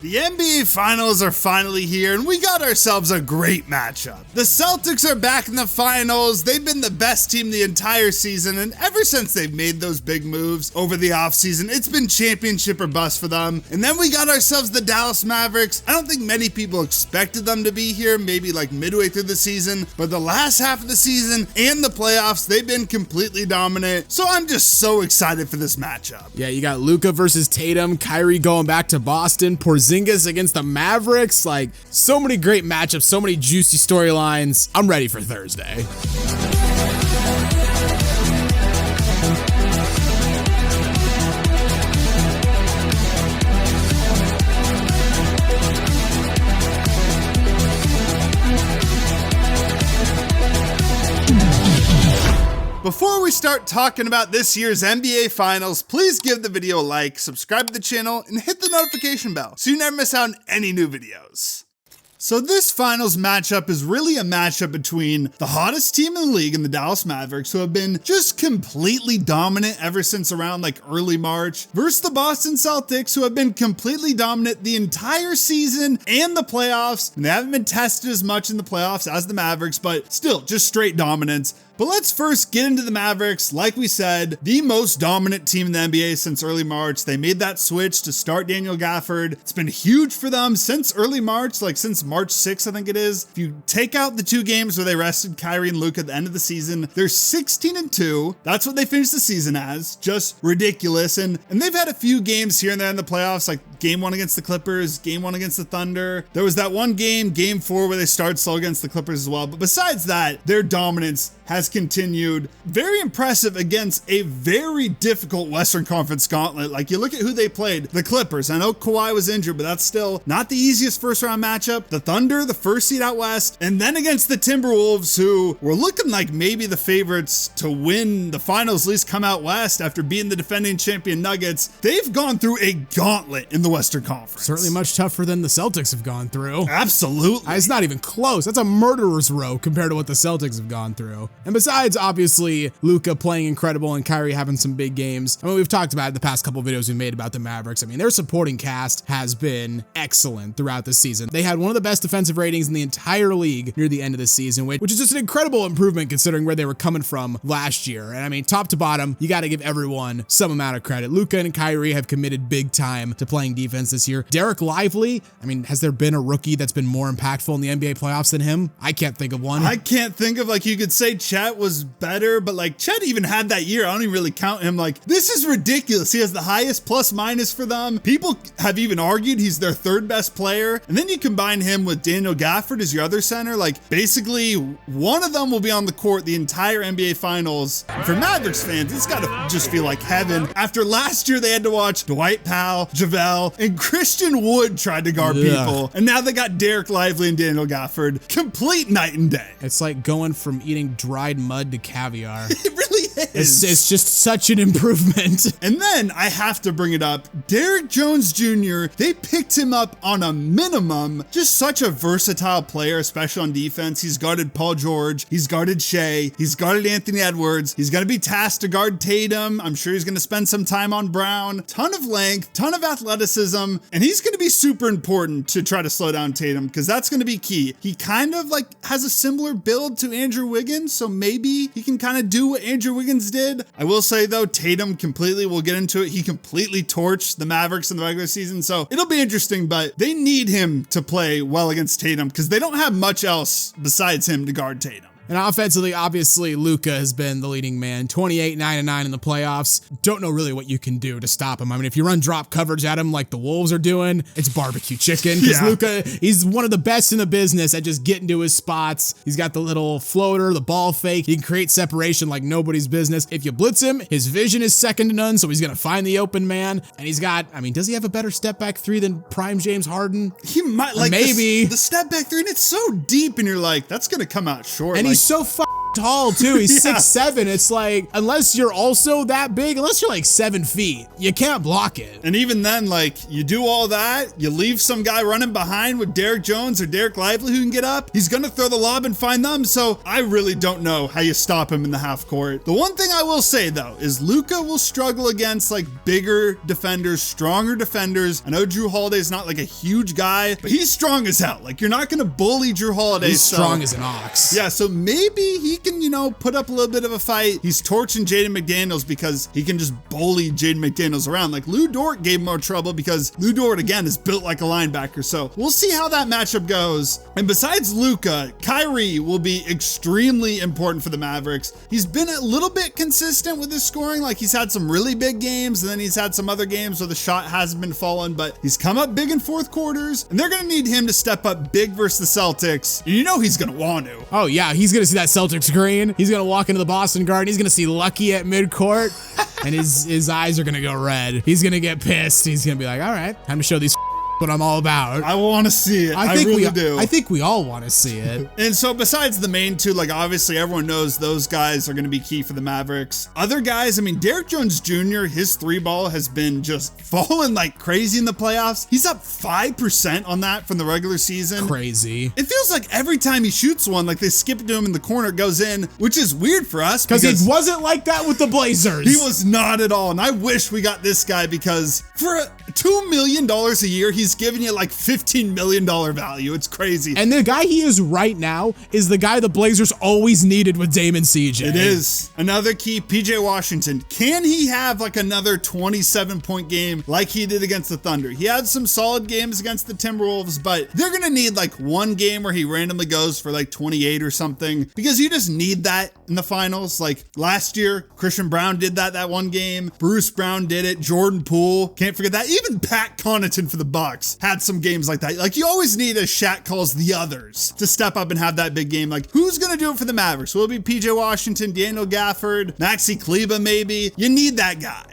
The NBA Finals are finally here, and we got ourselves a great matchup. The Celtics are back in the finals. They've been the best team the entire season, and ever since they've made those big moves over the offseason, it's been championship or bust for them. And then we got ourselves the Dallas Mavericks. I don't think many people expected them to be here, maybe like midway through the season, but the last half of the season and the playoffs, they've been completely dominant. So I'm just so excited for this matchup. Yeah, you got Luka versus Tatum, Kyrie going back to Boston, Porzingis against the Mavericks. Like, so many great matchups, so many juicy storylines. I'm ready for Thursday. Before we start talking about this year's NBA Finals, please give the video a like, subscribe to the channel, and hit the notification bell so you never miss out on any new videos. So this finals matchup is really a matchup between the hottest team in the league and the Dallas Mavericks, who have been just completely dominant ever since around like early March, versus the Boston Celtics, who have been completely dominant the entire season and the playoffs. And they haven't been tested as much in the playoffs as the Mavericks, but still just straight dominance. But let's first get into the Mavericks. Like we said, the most dominant team in the NBA since early March. They made that switch to start Daniel Gafford. It's been huge for them since early March, like since March 6th, I think it is. If you take out the two games where they rested Kyrie and Luka at the end of the season, they're 16-2. That's what they finished the season as. Just ridiculous. And they've had a few games here and there in the playoffs, like game 1 against the Clippers, game 1 against the Thunder. There was that one game, game 4, where they started slow against the Clippers as well. But besides that, their dominance has continued. Very impressive against a very difficult Western Conference gauntlet. Like, you look at who they played, the Clippers. I know Kawhi was injured, but that's still not the easiest first round matchup. The Thunder, the first seed out west, and then against the Timberwolves, who were looking like maybe the favorites to win the finals, at least come out west after beating the defending champion Nuggets. They've gone through a gauntlet in the Western Conference. Certainly much tougher than the Celtics have gone through. Absolutely. It's not even close. That's a murderer's row compared to what the Celtics have gone through. And besides, obviously, Luka playing incredible and Kyrie having some big games. I mean, we've talked about it the past couple videos we made about the Mavericks. I mean, their supporting cast has been excellent throughout the season. They had one of the best defensive ratings in the entire league near the end of the season, which is just an incredible improvement considering where they were coming from last year. And I mean, top to bottom, you got to give everyone some amount of credit. Luka and Kyrie have committed big time to playing defense this year. Derek Lively, I mean, has there been a rookie that's been more impactful in the NBA playoffs than him? I can't think of one. I can't think of, like, you could say Chet was better, but like Chet even had that year. I don't even really count him. Like, this is ridiculous. He has the highest plus minus for them. People have even argued he's their third best player. And then you combine him with Daniel Gafford as your other center. Like, basically one of them will be on the court the entire NBA Finals. And for Mavericks fans, it's got to just feel like heaven. After last year, they had to watch Dwight Powell, JaVale, and Christian Wood tried to guard people. And now they got Derek Lively and Daniel Gafford. Complete night and day. It's like going from eating dried mud to caviar. It really is. It's just such an improvement. And then I have to bring it up. Derrick Jones Jr., they picked him up on a minimum. Just such a versatile player, especially on defense. He's guarded Paul George. He's guarded Shea. He's guarded Anthony Edwards. He's going to be tasked to guard Tatum. I'm sure he's going to spend some time on Brown. Ton of length, ton of athleticism. And he's going to be super important to try to slow down Tatum, because that's going to be key. He kind of like has a similar build to Andrew Wiggins, so maybe he can kind of do what Andrew Wiggins did. I will say though, Tatum completely, we'll get into it, he completely torched the Mavericks in the regular season, so it'll be interesting, but they need him to play well against Tatum because they don't have much else besides him to guard Tatum. And offensively, obviously, Luka has been the leading man. 28, 9-9 in the playoffs. Don't know really what you can do to stop him. I mean, if you run drop coverage at him like the Wolves are doing, it's barbecue chicken. Because Luka, he's one of the best in the business at just getting to his spots. He's got the little floater, the ball fake. He can create separation like nobody's business. If you blitz him, his vision is second to none, so he's going to find the open man. And he's got, I mean, does he have a better step back three than prime James Harden? He might, like, maybe. The step back three, and it's so deep, and you're like, that's going to come out short. And like, he's so tall too. He's Yeah. 6'7". It's like, unless you're also that big, unless you're like 7 feet, you can't block it. And even then, like, you do all that, you leave some guy running behind with Derek Jones or Derek Lively who can get up. He's going to throw the lob and find them. So I really don't know how you stop him in the half court. The one thing I will say, though, is Luka will struggle against like bigger defenders, stronger defenders. I know Drew Holiday's not like a huge guy, but he's strong as hell. Like, you're not going to bully Drew Holiday. He's strong as an ox. Yeah, so maybe he can, you know, put up a little bit of a fight. He's torching Jaden McDaniels because he can just bully Jaden McDaniels around. Like, Lou Dort gave more trouble because Lou Dort, again, is built like a linebacker. So we'll see how that matchup goes. And besides Luka, Kyrie will be extremely important for the Mavericks. He's been a little bit consistent with his scoring. Like, he's had some really big games, and then he's had some other games where the shot hasn't been falling, but he's come up big in fourth quarters, and they're going to need him to step up big versus the Celtics. And you know he's going to want to. Oh yeah, he's gonna see that Celtics green. He's gonna walk into the Boston Garden. He's gonna see Lucky at midcourt, and his eyes are gonna go red. He's gonna get pissed. He's gonna be like, all right, time to show these what I'm all about. I want to see it. I really do. I think we all want to see it. And so besides the main two, like obviously everyone knows those guys are going to be key for the Mavericks. Other guys, I mean, Derek Jones Jr., his three ball has been just falling like crazy in the playoffs. He's up 5% on that from the regular season. Crazy. It feels like every time he shoots one, like they skip it to him in the corner, it goes in, which is weird for us. Because it wasn't like that with the Blazers. He was not at all. And I wish we got this guy because for $2 million a year, he's giving you like $15 million value. It's crazy. And the guy he is right now is the guy the Blazers always needed with Dame and CJ. It is. Another key, PJ Washington. Can he have like another 27-point game like he did against the Thunder? He had some solid games against the Timberwolves, but they're going to need like one game where he randomly goes for like 28 or something, because you just need that in the finals. Like last year, Christian Brown did that one game. Bruce Brown did it. Jordan Poole. Can't forget that. Even Pat Connaughton for the Bucks had some games like that. Like, you always need, as Shaq calls, the others to step up and have that big game. Like, who's going to do it for the Mavericks? Will it be PJ Washington, Daniel Gafford, Maxi Kleber maybe? You need that guy.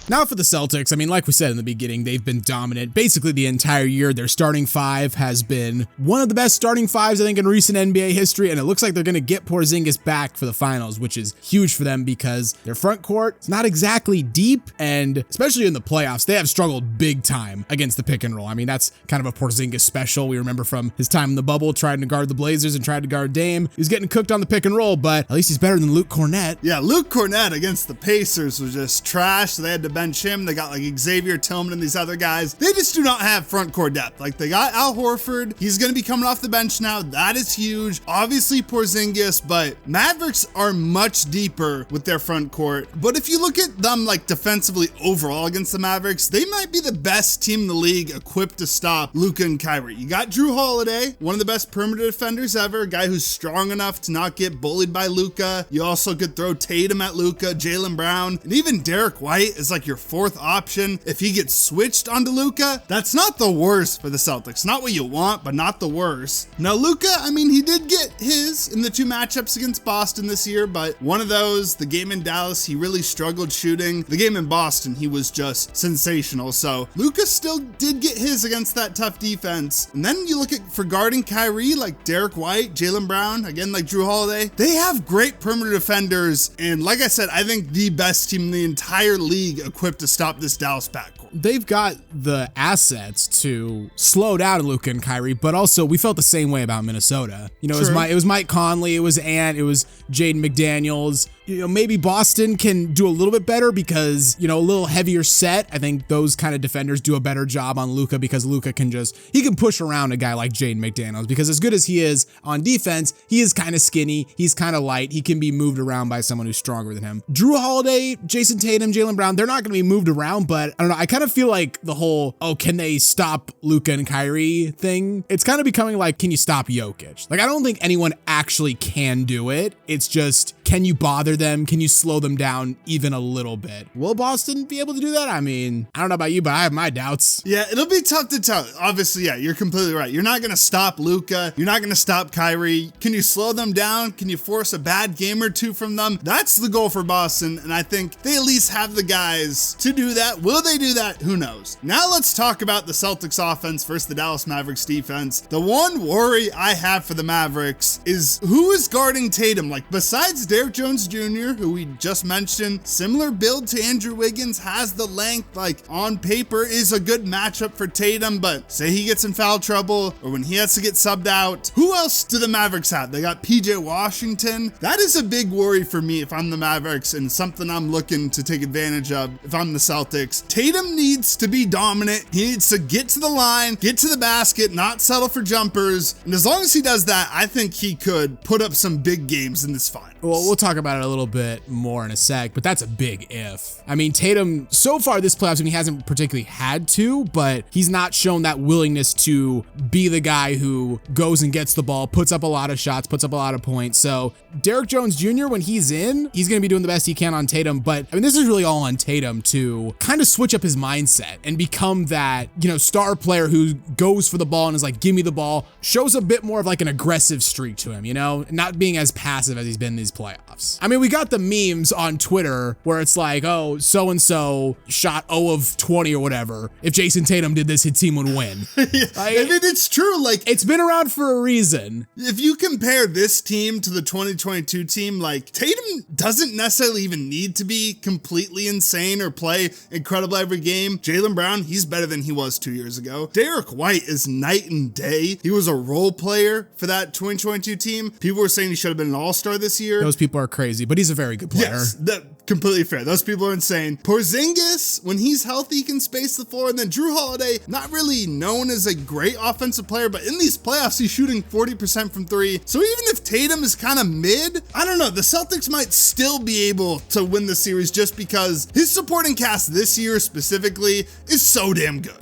Now for the Celtics, I mean, like we said in the beginning, they've been dominant basically the entire year. Their starting five has been one of the best starting fives, I think, in recent NBA history, and it looks like they're going to get Porzingis back for the finals, which is huge for them because their front court is not exactly deep, and especially in the playoffs, they have struggled big time against the pick and roll. I mean, that's kind of a Porzingis special. We remember from his time in the bubble, trying to guard the Blazers and tried to guard Dame. He was getting cooked on the pick and roll, but at least he's better than Luke Cornett. Yeah, Luke Cornett against the Pacers was just trash, so they had to bench him. They got like Xavier Tillman and these other guys. They just do not have front court depth. Like, they got Al Horford. He's going to be coming off the bench now. That is huge. Obviously Porzingis, but Mavericks are much deeper with their front court. But if you look at them like defensively overall against the Mavericks, they might be the best team in the league equipped to stop Luka and Kyrie. You got Drew Holiday, one of the best perimeter defenders ever, a guy who's strong enough to not get bullied by Luka. You also could throw Tatum at Luka, Jaylen Brown, and even Derek White is like your fourth option. If he gets switched onto Luka, that's not the worst for the Celtics. Not what you want, but not the worst. Now Luka, I mean, he did get his in the two matchups against Boston this year, but one of those, the game in Dallas, he really struggled shooting. The game in Boston, he was just sensational. So Luka still did get his against that tough defense. And then you look at for guarding Kyrie, like Derek White, Jaylen Brown, again, like Drew Holiday, they have great perimeter defenders. And like I said, I think the best team in the entire league equipped to stop this Dallas backcourt. They've got the assets to slow down Luka and Kyrie, but also we felt the same way about Minnesota. You know, it was Mike Conley, it was Ant, it was Jaden McDaniels. You know, maybe Boston can do a little bit better because, you know, a little heavier set. I think those kind of defenders do a better job on Luka because Luka can he can push around a guy like Jaden McDaniels, because as good as he is on defense, he is kind of skinny, he's kind of light, he can be moved around by someone who's stronger than him. Jrue Holiday, Jayson Tatum, Jaylen Brown, they're not going to be moved around, but I don't know, I kind of feel like the whole, oh, can they stop Luka and Kyrie thing? It's kind of becoming like, can you stop Jokic? Like, I don't think anyone actually can do it. It's just, can you bother them? Can you slow them down even a little bit? Will Boston be able to do that? I mean, I don't know about you, but I have my doubts. Yeah, it'll be tough to tell. Obviously, yeah, you're completely right. You're not going to stop Luka. You're not going to stop Kyrie. Can you slow them down? Can you force a bad game or two from them? That's the goal for Boston, and I think they at least have the guys to do that. Will they do that? that? Who knows? Now let's talk about the Celtics offense versus the Dallas Mavericks defense. The one worry I have for the Mavericks is who is guarding Tatum? Like, besides Derrick Jones Jr., who we just mentioned, similar build to Andrew Wiggins, has the length, like on paper is a good matchup for Tatum, but say he gets in foul trouble or when he has to get subbed out, who else do the Mavericks have? They got PJ Washington. That is a big worry for me if I'm the Mavericks and something I'm looking to take advantage of if I'm the Celtics. Tatum needs to be dominant. He needs to get to the line, get to the basket, not settle for jumpers. And as long as he does that, I think he could put up some big games in this finals. Well, we'll talk about it a little bit more in a sec, but that's a big if. I mean, Tatum, so far this playoffs, I mean, he hasn't particularly had to, but he's not shown that willingness to be the guy who goes and gets the ball, puts up a lot of shots, puts up a lot of points. So Derrick Jones Jr., when he's in, he's going to be doing the best he can on Tatum. But I mean, this is really all on Tatum to kind of switch up his mindset and become that, you know, star player who goes for the ball and is like, give me the ball, shows a bit more of like an aggressive streak to him, you know, not being as passive as he's been in these playoffs. I mean, we got the memes on Twitter where it's like, oh, so-and-so shot 0 of 20 or whatever. If Jayson Tatum did this, his team would win. Yeah, I mean, it's true. Like, it's been around for a reason. If you compare this team to the 2022 team, like Tatum doesn't necessarily even need to be completely insane or play incredible every game. Jaylen Brown, he's better than he was 2 years ago. Derrick White is night and day. He was a role player for that 2022 team. People were saying he should have been an all-star this year. Those people are crazy, but he's a very good player. Yes, completely fair. Those people are insane. Porzingis, when he's healthy, can space the floor. And then Drew Holiday, not really known as a great offensive player, but in these playoffs, he's shooting 40% from three. So even if Tatum is kind of mid, I don't know, the Celtics might still be able to win the series just because his supporting cast this year specifically is so damn good.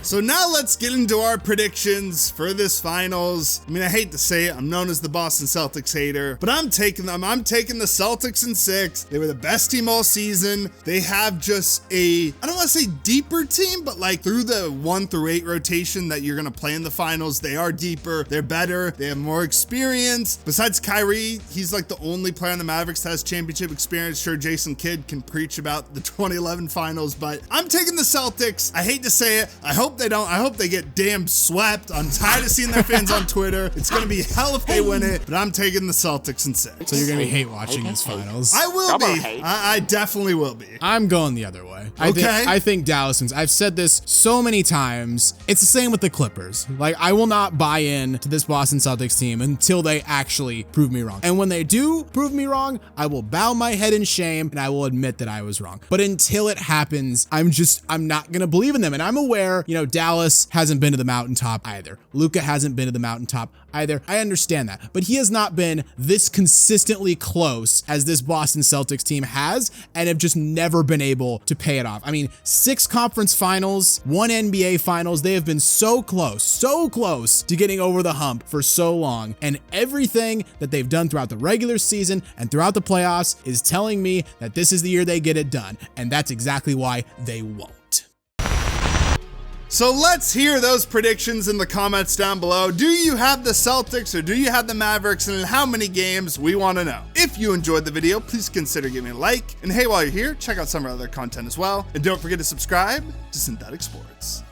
So now let's get into our predictions for this finals. I mean, I hate to say it, I'm known as the Boston Celtics hater, but I'm taking them. I'm taking the Celtics in 6. They were the best team all season. They have just I don't want to say deeper team, but like through the 1 through 8 rotation that you're going to play in the finals, they are deeper, they're better, they have more experience. Besides Kyrie, he's like the only player in the Mavericks that has championship experience. Sure, Jason Kidd can preach about the 2011 finals, but I'm taking the Celtics. I hate to say it. I hope they don't. I hope they get damn swept. I'm tired of seeing their fans on Twitter. It's going to be hell if they win it, but I'm taking the Celtics in 6. So you're going to be hate watching these finals. I will be. I definitely will be. I'm going the other way. Okay. I think Dallas wins. I've said this so many times. It's the same with the Clippers. Like, I will not buy in to this Boston Celtics team until they actually prove me wrong. And when they do prove me wrong, I will bow my head in shame and I will admit that I was wrong. But until it happens, I'm not going to believe in them. And I'm aware, you know, Dallas hasn't been to the mountaintop either. Luka hasn't been to the mountaintop either. I understand that, but he has not been this consistently close as this Boston Celtics team has, and have just never been able to pay it off. I mean, 6 conference finals, 1 NBA finals. They have been so close to getting over the hump for so long, and everything that they've done throughout the regular season and throughout the playoffs is telling me that this is the year they get it done, and that's exactly why they won't. So let's hear those predictions in the comments down below. Do you have the Celtics or do you have the Mavericks, and in how many games? We want to know. If you enjoyed the video, please consider giving a like. And hey, while you're here, check out some of our other content as well. And don't forget to subscribe to Synthetic Sports.